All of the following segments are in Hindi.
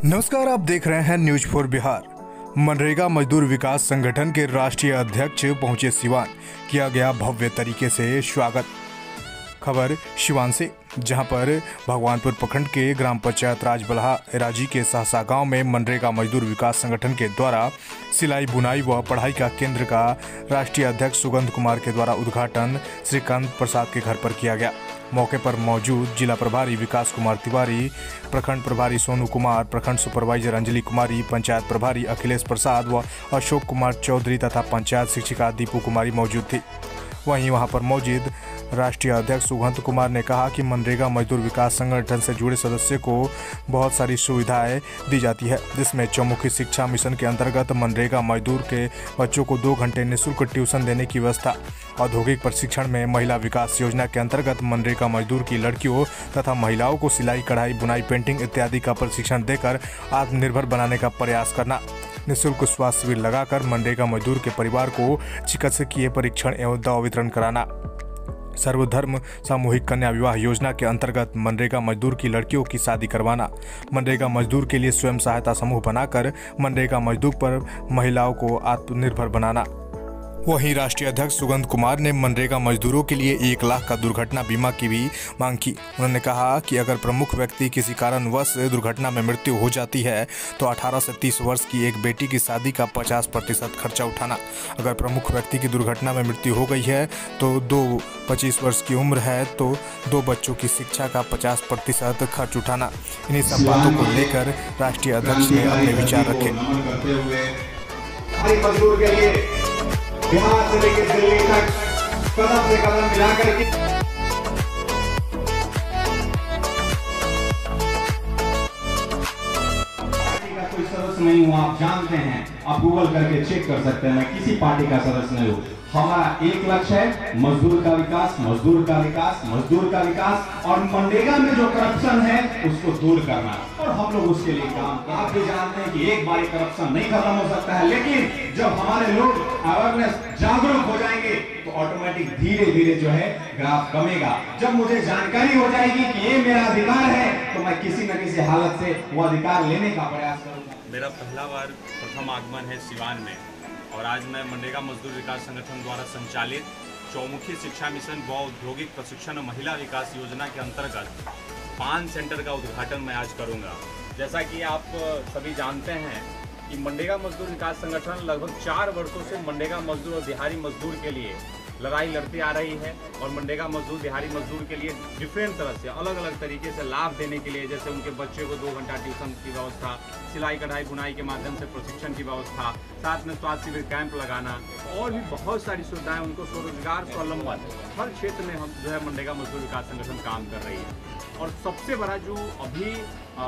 नमस्कार, आप देख रहे हैं न्यूज फॉर बिहार। मनरेगा मजदूर विकास संगठन के राष्ट्रीय अध्यक्ष पहुंचे सिवान, किया गया भव्य तरीके से स्वागत। खबर सिवान से, जहां पर भगवानपुर प्रखंड के ग्राम पंचायत राजबल्हा एराजी के सहसा गांव में मनरेगा मजदूर विकास संगठन के द्वारा सिलाई बुनाई व पढ़ाई का केंद्र का राष्ट्रीय अध्यक्ष सुगंध कुमार के द्वारा उद्घाटन श्रीकांत प्रसाद के घर पर किया गया। मौके पर मौजूद जिला प्रभारी विकास कुमार तिवारी, प्रखंड प्रभारी सोनू कुमार, प्रखंड सुपरवाइजर अंजलि कुमारी, पंचायत प्रभारी अखिलेश प्रसाद व अशोक कुमार चौधरी तथा पंचायत शिक्षिका दीपू कुमारी मौजूद थी। वहीं वहां पर मौजूद राष्ट्रीय अध्यक्ष सुगंध कुमार ने कहा कि मनरेगा मजदूर विकास संगठन से जुड़े सदस्य को बहुत सारी सुविधाएं दी जाती है, जिसमें चौमुखी शिक्षा मिशन के अंतर्गत मनरेगा मजदूर के बच्चों को 2 घंटे निःशुल्क ट्यूशन देने की व्यवस्था, औद्योगिक प्रशिक्षण में महिला विकास योजना के अंतर्गत मनरेगा मजदूर की लड़कियों तथा महिलाओं को सिलाई कढ़ाई बुनाई पेंटिंग इत्यादि का प्रशिक्षण देकर आत्मनिर्भर बनाने का प्रयास करना, निःशुल्क स्वास्थ्य शिविर लगाकर मनरेगा मजदूर के परिवार को चिकित्सकीय परीक्षण एवं दवा वितरण कराना, सर्वधर्म सामूहिक कन्या विवाह योजना के अंतर्गत मनरेगा मजदूर की लड़कियों की शादी करवाना, मनरेगा मजदूर के लिए स्वयं सहायता समूह बनाकर मनरेगा मजदूर पर महिलाओं को आत्मनिर्भर बनाना। वहीं राष्ट्रीय अध्यक्ष सुगंध कुमार ने मनरेगा मजदूरों के लिए 1 लाख का दुर्घटना बीमा की भी मांग की। उन्होंने कहा कि अगर प्रमुख व्यक्ति किसी कारणवश दुर्घटना में मृत्यु हो जाती है तो 18 से 30 वर्ष की एक बेटी की शादी का 50% खर्चा उठाना, अगर प्रमुख व्यक्ति की दुर्घटना में मृत्यु हो गई है तो 25 वर्ष की उम्र है तो 2 बच्चों की शिक्षा का 50% खर्च उठाना। इन्हीं सब बातों को लेकर राष्ट्रीय अध्यक्ष ने अपने विचार रखे। बिहार से लेकर दिल्ली तक कदम से कदम मिलाकर के पार्टी का कोई सदस्य नहीं हूँ, आप जानते हैं, आप गूगल करके चेक कर सकते हैं, मैं किसी पार्टी का सदस्य नहीं हूँ। हमारा एक लक्ष्य है मजदूर का विकास, मजदूर का विकास, मजदूर का विकास और मनरेगा में जो करप्शन है उसको दूर करना, और हम लोग उसके लिए काम। आप भी जानते हैं कि एक बार करप्शन नहीं खत्म हो सकता है, लेकिन जब हमारे लोग अवेयरनेस जागरूक हो जाएंगे तो ऑटोमेटिक धीरे धीरे जो है ग्राफ कमेगा। जब मुझे जानकारी हो जाएगी कि ये मेरा अधिकार है तो मैं किसी न किसी हालत से वो अधिकार लेने का प्रयास करूंगा। मेरा पहला बार प्रथम आगमन है सिवान में, और आज मैं मनरेगा मजदूर विकास संगठन द्वारा संचालित चौमुखी शिक्षा मिशन व औद्योगिक प्रशिक्षण और महिला विकास योजना के अंतर्गत 5 सेंटर का उद्घाटन मैं आज करूंगा। जैसा कि आप सभी जानते हैं कि मनरेगा मजदूर विकास संगठन लगभग 4 वर्षों से मनरेगा मजदूर और दिहाड़ी मजदूर के लिए लड़ाई लड़ती आ रही है, और मनरेगा मजदूर दिहाड़ी मजदूर के लिए डिफरेंट तरह से अलग अलग तरीके से लाभ देने के लिए, जैसे उनके बच्चे को 2 घंटा ट्यूशन की व्यवस्था, सिलाई कढ़ाई बुनाई के माध्यम से प्रशिक्षण की व्यवस्था, साथ में स्वास्थ्य शिविर कैंप लगाना, और भी बहुत सारी सुविधाएं उनको स्वरोजगार स्वावलंबन हर क्षेत्र में हम जो है मनरेगा मजदूर विकास संगठन काम कर रही है। और सबसे बड़ा जो अभी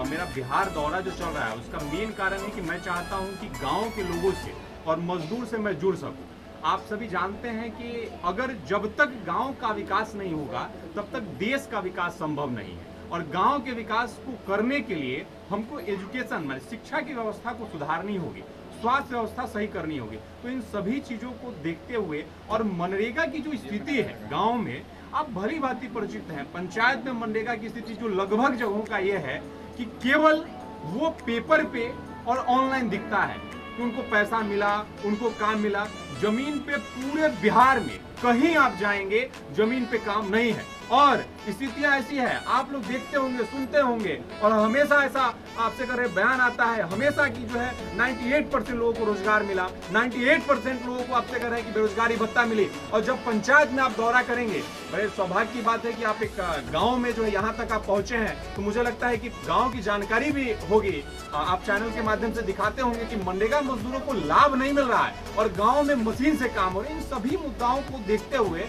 मेरा बिहार दौरा जो चल रहा है उसका मेन कारण है कि मैं चाहता हूँ कि गाँव के लोगों से और मजदूर से मैं जुड़ सकूँ। आप सभी जानते हैं कि अगर जब तक गांव का विकास नहीं होगा तब तक देश का विकास संभव नहीं है, और गांव के विकास को करने के लिए हमको एजुकेशन में शिक्षा की व्यवस्था को सुधारनी होगी, स्वास्थ्य व्यवस्था सही करनी होगी। तो इन सभी चीजों को देखते हुए और मनरेगा की जो स्थिति है गाँव में, आप भली भांति परिचित हैं, पंचायत में मनरेगा की स्थिति जो लगभग जगहों का ये है कि केवल वो पेपर पे और ऑनलाइन दिखता है कि उनको पैसा मिला, उनको काम मिला। जमीन पे पूरे बिहार में कहीं आप जाएंगे जमीन पे काम नहीं है, और स्थितियां ऐसी है, आप लोग देखते होंगे, सुनते होंगे, और हमेशा ऐसा आपसे कर रहे बयान आता है हमेशा की जो है 98% लोगों को रोजगार मिला, 98% लोगों को आपसे कर रहे हैं कि बेरोजगारी भत्ता मिली। और जब पंचायत में आप दौरा करेंगे, बड़े सौभाग्य की बात है कि आप एक गाँव में जो है यहाँ तक आप पहुंचे हैं, तो मुझे लगता है कि गाँव की जानकारी भी होगी, आप चैनल के माध्यम से दिखाते होंगे कि मनरेगा मजदूरों को लाभ नहीं मिल रहा है और गाँव में मशीन से काम हो रहा है। इन सभी मुद्दाओं को देखते हुए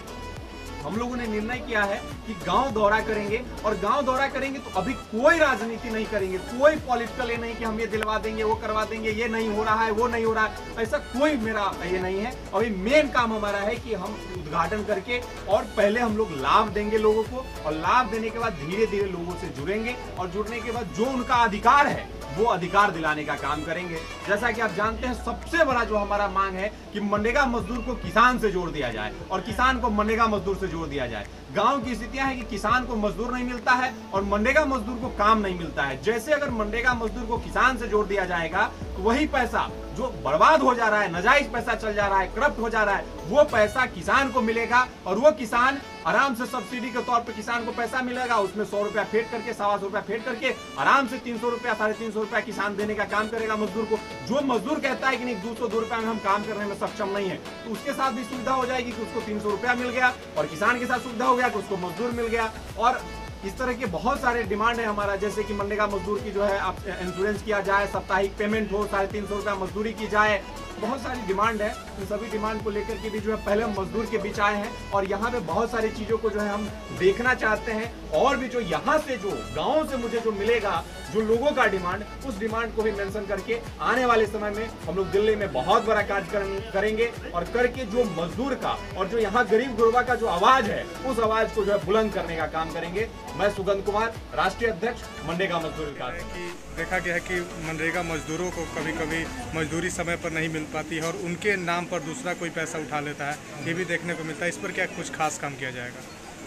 हम लोगों ने निर्णय किया है कि गांव दौरा करेंगे, और गांव दौरा करेंगे तो अभी कोई राजनीति नहीं करेंगे, कोई पॉलिटिकल ये नहीं कि हम ये दिलवा देंगे, वो करवा देंगे, ये नहीं हो रहा है, वो नहीं हो रहा है, ऐसा कोई मेरा ये नहीं है। अभी मेन काम हमारा है कि हम उद्घाटन करके और पहले हम लोग लाभ देंगे लोगों को, और लाभ देने के बाद धीरे धीरे लोगों से जुड़ेंगे, और जुड़ने के बाद जो उनका अधिकार है वो अधिकार दिलाने का काम करेंगे। जैसा कि आप जानते हैं, सबसे बड़ा जो हमारा मांग है कि मनरेगा मजदूर को किसान से जोड़ दिया जाए और किसान को मनरेगा मजदूर से जोड़ दिया जाए। गांव की स्थितियां हैं कि किसान को मजदूर नहीं मिलता है और मनरेगा मजदूर को काम नहीं मिलता है। जैसे अगर मनरेगा मजदूर को किसान से जोड़ दिया जाएगा तो वही पैसा जो बर्बाद हो जा रहा है, नाजायज पैसा चल जा रहा है, करप्ट हो जा रहा है, वो पैसा किसान को मिलेगा और वो किसान आराम से सब्सिडी के तौर पे किसान को पैसा मिलेगा। उसमें 100 रुपया फेंक करके, 125 रुपया फेंक करके आराम से 300 रुपया, 350 रुपया किसान देने का काम करेगा मजदूर को। जो मजदूर कहता है कि नहीं 202 रुपया में हम काम करने में सक्षम नहीं है, तो उसके साथ भी सुविधा हो जाएगी कि उसको 300 रुपया मिल गया, और किसान के साथ सुविधा हो गया कि उसको मजदूर मिल गया। और इस तरह के बहुत सारे डिमांड है हमारा, जैसे कि मनरेगा मजदूर की जो है आप इंश्योरेंस किया जाए, साप्ताहिक पेमेंट हो, 350 रुपया मजदूरी की जाए, बहुत सारी डिमांड है। इन सभी डिमांड को लेकर के भी जो है पहले हम मजदूर के बीच आए हैं और यहाँ पे बहुत सारी चीज़ों को जो है हम देखना चाहते हैं, और भी जो यहाँ से जो गाँव से मुझे जो मिलेगा, जो लोगों का डिमांड, उस डिमांड को भी मेंशन करके आने वाले समय में हम लोग दिल्ली में बहुत बड़ा कार्यक्रम करेंगे और करके जो मजदूर का और जो यहाँ गरीब गुरबा का जो आवाज है, उस आवाज को जो है बुलंद करने का काम करेंगे। मैं सुगंध कुमार, राष्ट्रीय अध्यक्ष मनरेगा मजदूर विकास। देखा गया है कि मनरेगा मजदूरों को कभी कभी मजदूरी समय पर नहीं मिल पाती है और उनके नाम पर दूसरा कोई पैसा उठा लेता है, ये भी देखने को मिलता है। इस पर क्या कुछ खास काम किया जाएगा?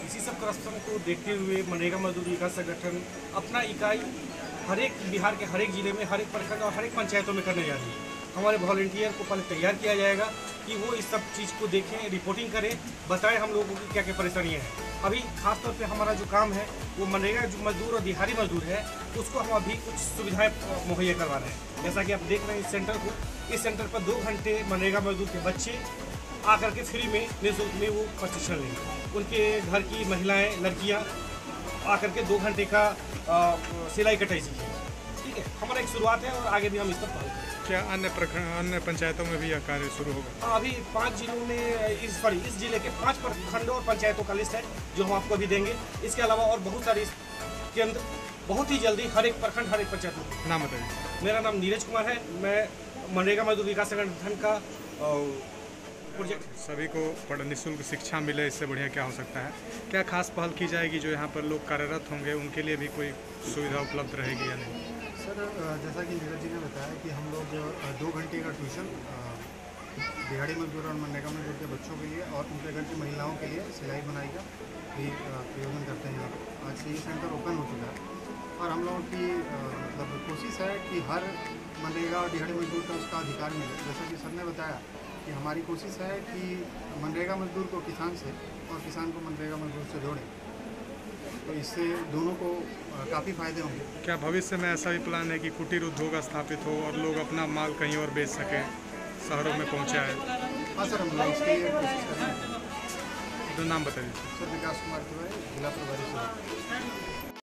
इसी सब करप्शन को देखते हुए मनरेगा मजदूर विकास संगठन अपना इकाई हर एक बिहार के हर एक जिले में, हर एक प्रखंड और हर एक पंचायतों में करने जा रही है। हमारे वॉलंटियर को पहले तैयार किया जाएगा कि वो इस सब चीज़ को देखें, रिपोर्टिंग करें, बताएं हम लोगों की क्या क्या परेशानियाँ हैं। अभी खासतौर पे हमारा जो काम है वो मनरेगा जो मजदूर और दिहाड़ी मजदूर है, उसको हम अभी कुछ सुविधाएं मुहैया करवा रहे हैं। जैसा कि आप देख रहे हैं इस सेंटर को, इस सेंटर पर 2 घंटे मनरेगा मजदूर के बच्चे आकर के फ्री में, निःशुल्क में वो प्रशिक्षण लेंगे। उनके घर की महिलाएँ, लड़कियाँ आकर के 2 घंटे का सिलाई कटाई सीखेंगे। ठीक है, हमारा एक शुरुआत है और आगे भी हम इस पर पहल करेंगे। क्या अन्य पंचायतों में भी यह कार्य शुरू होगा? अभी 5 जिलों में इस जिले के 5 प्रखंडों और पंचायतों का लिस्ट है जो हम आपको अभी देंगे। इसके अलावा और बहुत सारे केंद्र बहुत ही जल्दी हर एक प्रखंड, हर एक पंचायत में। नाम बताइए। मेरा नाम नीरज कुमार है, मैं मनरेगा मजदूर विकास संगठन का प्रोजेक्ट। सभी को निःशुल्क शिक्षा मिले, इससे बढ़िया क्या हो सकता है? क्या खास पहल की जाएगी जो यहाँ पर लोग कार्यरत होंगे उनके लिए भी कोई सुविधा उपलब्ध रहेगी या नहीं? सर, जैसा कि नीरज जी ने बताया कि हम लोग 2 घंटे का ट्यूशन दिहाड़ी मजदूर और मनरेगा मजदूर के बच्चों के लिए और उनके घर की महिलाओं के लिए सिलाई बुनाई का भी प्रयोजन करते हैं। आज से ये सेंटर ओपन हो चुका है और हम लोगों की मतलब कोशिश है कि हर मनरेगा और दिहाड़ी मजदूर का उसका अधिकार मिले। जैसा कि सर ने बताया कि हमारी कोशिश है कि मनरेगा मजदूर को किसान से और किसान को मनरेगा मजदूर से जोड़ें, तो इससे दोनों को काफ़ी फायदे होंगे। क्या भविष्य में ऐसा भी प्लान है कि कुटीर उद्योग स्थापित हो और लोग अपना माल कहीं और बेच सकें, शहरों में पहुँचाए? हाँ सर, हम लोग इसके लिए कोशिश कर रहे हैं। तो नाम बताइए। सर, विकास कुमार तिवारी, जिला प्रभारी सर।